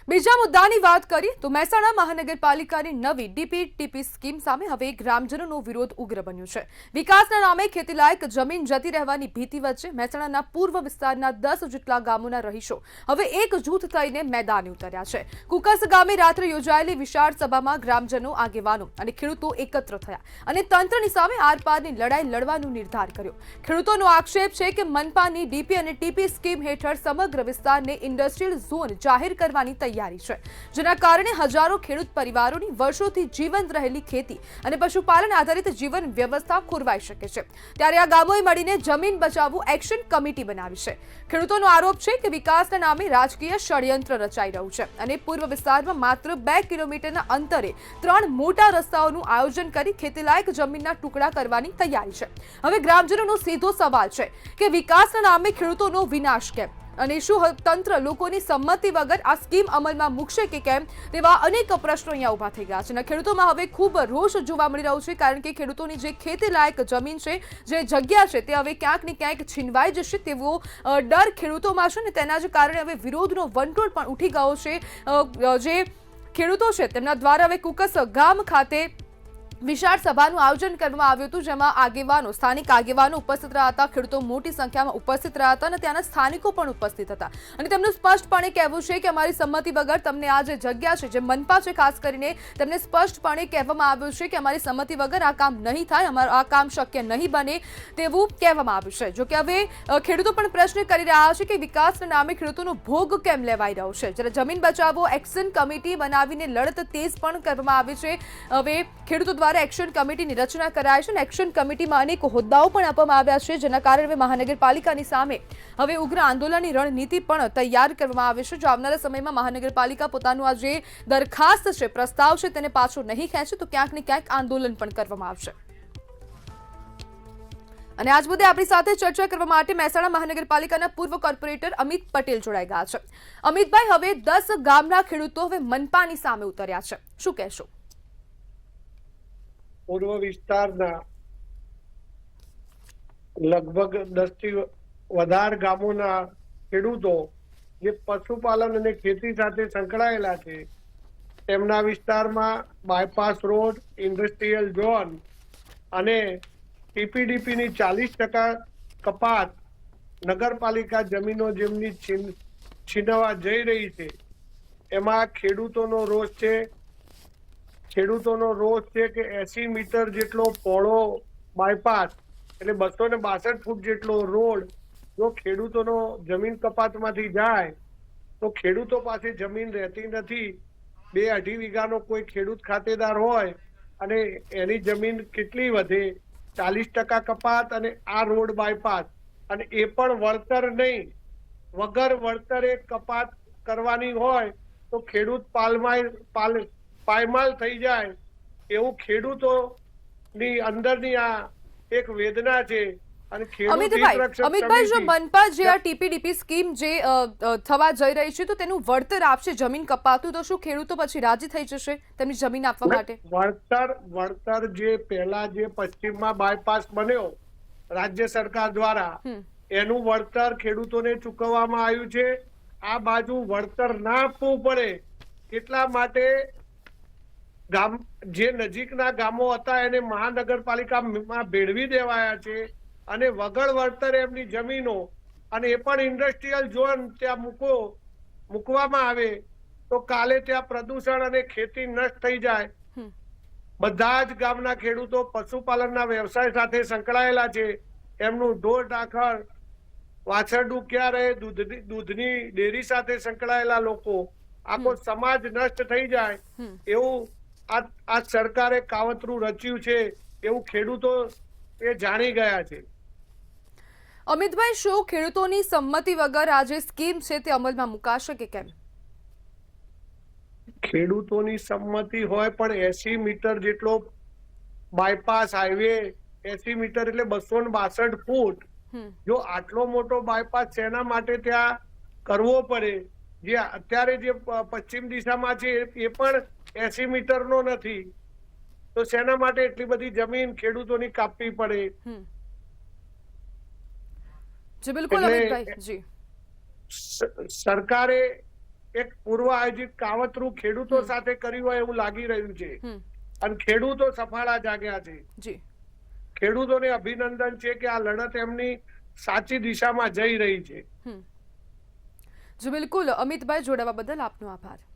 બીજા મુદ્દાની વાત કરીએ તો મહેસાણા મહાનગરપાલિકાની નવી ડીપીટીપી સ્કીમ સામે હવે ગ્રામજનોનો વિરોધ ઉગ્ર બન્યો છે। વિકાસના નામે ખેતીલાયક જમીન જતી રહેવાની ભીતિ વચ્ચે મહેસાણાના પૂર્વ વિસ્તારના 10 જેટલા ગામોના રહીશો હવે એક જૂથ થઈને મેદાને ઉતર્યા છે। કુકસ ગામે રાત્રે યોજાયેલી વિશાળ સભામાં ગ્રામજનો, આગેવાનો અને ખેડૂતો એકત્ર થયા અને તંત્રની સામે આરપારની લડાઈ લડવાનો નિર્ધાર કર્યો। ખેડૂતોનો આક્ષેપ છે કે મનપાની ડીપી અને ટીપી સ્કીમ હેઠળ સમગ્ર વિસ્તારને ઇન્ડસ્ટ્રીયલ ઝોન જાહેર કરવાની તૈયારી છે, જેના કારણે હજારો ખેડૂત પરિવારોની વર્ષોથી જીવંત રહેલી ખેતી અને પશુપાલન આધારિત જીવન વ્યવસ્થા ખોરવાઈ શકે છે। ત્યારે આ ગામોએ મળીને જમીન બચાવો એક્શન કમિટી બનાવી છે। ખેડૂતોનો આરોપ છે કે વિકાસના નામે રાજકીય ષડયંત્ર રચાઈ રહ્યું છે અને પૂર્વ વિસ્તારમાં માત્ર 2 કિલોમીટરના અંતરે 3 મોટા રસ્તાઓનું આયોજન કરી ખેતીલાયક જમીનના ટુકડા કરવાની તૈયારી છે। હવે ગ્રામજનોનો સીધો સવાલ છે કે વિકાસના નામે ખેડૂતોનો વિનાશ કેમ અને શું તંત્ર લોકોની સંમતિ વગર આ સ્કીમ અમલમાં મૂકશે કે કેમ તેવા અનેક પ્રશ્નો અહીંયા ઊભા થઈ ગયા છે અને ખેડૂતોમાં હવે ખૂબ રોષ જોવા મળી રહ્યો છે, કારણ કે ખેડૂતોની જે ખેતી લાયક જમીન છે, જે જગ્યા છે, તે હવે ક્યાંક ને ક્યાંક છીનવાઈ જશે તેવો ડર ખેડૂતોમાં છે અને તેના જ કારણે હવે વિરોધનો વંટોળ પણ ઉઠી ગયો છે। જે ખેડૂતો છે તેમના દ્વારા હવે કુકસ ગામ ખાતે વિશાળ સભાનું આયોજન કરવામાં આવ્યું હતું, જેમાં આગેવાનો, સ્થાનિક આગેવાનો ઉપસ્થિત રહ્યા હતા। ખેડૂતો મોટી સંખ્યામાં ઉપસ્થિત રહ્યા હતા અને ત્યાંના સ્થાનિકો પણ ઉપસ્થિત હતા અને તેમનું સ્પષ્ટપણે કહેવું છે કે અમારી સંમતિ વગર તમને આ જે જગ્યા છે, જે મનપા છે ખાસ કરીને, તેમને સ્પષ્ટપણે કહેવામાં આવ્યું છે કે અમારી સંમતિ વગર આ કામ નહીં થાય, અમારું આ કામ શક્ય નહીં બને તેવું કહેવામાં આવ્યું છે। જો કે હવે ખેડૂતો પણ પ્રશ્ન કરી રહ્યા છે કે વિકાસના નામે ખેડૂતોનો ભોગ કેમ લેવાઈ રહ્યો છે, જ્યારે જમીન બચાવો એક્શન કમિટી બનાવીને લડત તેજ પણ કરવામાં આવી છે। હવે ખેડૂતો દ્વારા એક્શન કમિટીની રચના કરાઈ છે અને એક્શન કમિટીમાં અનેક હોદ્દાઓ પણ આપવામાં આવ્યા છે, જેના કારણે મહાનગરપાલિકાની સામે હવે ઉગ્ર આંદોલનની રણનીતિ પણ તૈયાર કરવામાં આવી છે। જો આવનારા સમયમાં મહાનગરપાલિકા પોતાનું આ જે દરખાસ્ત છે, પ્રસ્તાવ છે, તેને પાછો નહીં ખેંચે તો ક્યાંક ને ક્યાંક આંદોલન પણ કરવામાં આવશે। અને આજ મુદ્દે આપણી સાથે ચર્ચા કરવા માટે મહેસાણા મહાનગરપાલિકાના પૂર્વ કોર્પોરેટર અમિત પટેલ જોડાઈ ગયા છે। અમિતભાઈ, હવે 10 ગામના ખેડૂતો હવે મનપાની સામે ઉતર્યા છે, શું કહેશો? પૂર્વ વિસ્તારના લગભગ 10 થી વધારે ગામોના ખેડૂતો જે પશુપાલન અને ખેતી સાથે સંકળાયેલા છે, તેમના વિસ્તારમાં બાયપાસ રોડ, ઇન્ડસ્ટ્રીયલ ઝોન અને ટીપીડીપીની 40% કપાત નગરપાલિકા જમીનો જેમની છીનવા જઈ રહી છે, એમાં ખેડૂતોનો રોષ છે। ખેડૂતોનો રોષ છે કે 80 મીટર જેટલો પહોળો બાયપાસ એટલે 262 ફૂટ જેટલો રોડ જો ખેડૂતોનો જમીન કપાતમાંથી જાય તો ખેડૂતો પાસે જમીન રહેતી નથી। 2-2.5 વીઘાનો કોઈ ખેડૂત ખાતેદાર હોય અને એની જમીન કેટલી વધે, 40% કપાત અને આ રોડ બાયપાસ, અને એ પણ વળતર નહીં, વગર વળતરે કપાત કરવાની હોય તો ખેડૂત પાયમાલ થઈ જાય એવું ખેડૂતોની અંદરની આ એક વેદના છે। અને અમિતભાઈ, જો મનપા જે આ ટીપીડીપી સ્કીમ જે થવા જઈ રહી છે તો તેનું વળતર આપશે જમીન કપાતું, તો શું ખેડૂતો પછી રાજી થઈ જશે તેમની જમીન આપવા માટે? વળતર જે પહેલા જે પશ્ચિમમાં બાયપાસ બન્યો રાજ્ય સરકાર દ્વારા, એનું વળતર ખેડૂતોને ચૂકવવામાં આવ્યું છે। આ બાજુ વળતર ના આપવું પડે એટલા માટે જે નજીકના ગામો હતા એને મહાનગરપાલિકામાં ભેળવી દેવાયા છે અને વગર વળતરે એમની જમીનો, અને એ પણ ઇન્ડસ્ટ્રીયલ ઝોન ત્યાં મૂકવામાં આવે તો કાલે ત્યાં પ્રદૂષણ અને ખેતી નષ્ટ થઈ જાય। બધા જ ગામના ખેડૂતો પશુપાલનના વ્યવસાય સાથે સંકળાયેલા છે, એમનું ઢોર ઢાંખર, વાછરડું ક્યાં રહે, દૂધની ડેરી સાથે સંકળાયેલા લોકો, આખો સમાજ નષ્ટ થઈ જાય એવું આ સરકારે કાવતરું રચ્યું છે એવું ખેડૂતો એ જાણી ગયા છે। અમિતભાઈ, શું ખેડૂતોની સંમતિ વગર આ જે સ્કીમ છે તે અમલમાં મુકાશે કે કેમ? ખેડૂતોની સંમતિ હોય પણ 80 મીટર જેટલો બાયપાસ હાઈવે, 80 મીટર એટલે 262 ફૂટ, જો આટલો મોટો બાયપાસ શેના માટે ત્યાં કરવો પડે? જે અત્યારે જે પશ્ચિમ દિશામાં છે એ પણ 80 મીટરનો નથી, તો શેના માટે એટલી બધી જમીન ખેડૂતોની કાપવી પડે? જી બિલકુલ અમિતભાઈ, જી સરકારે એક પૂર્વ આયોજિત કાવતરું ખેડૂતો સાથે કર્યું હોય એવું લાગી રહ્યું છે હમ, અને ખેડૂતો સફાળા જાગ્યા છે. જી ખેડૂતોને અભિનંદન છે કે આ લડત એમની સાચી દિશામાં જઈ રહી છે. હમ. જી બિલકુલ અમિતભાઈ, જોડાવા બદલ આપનો આભાર.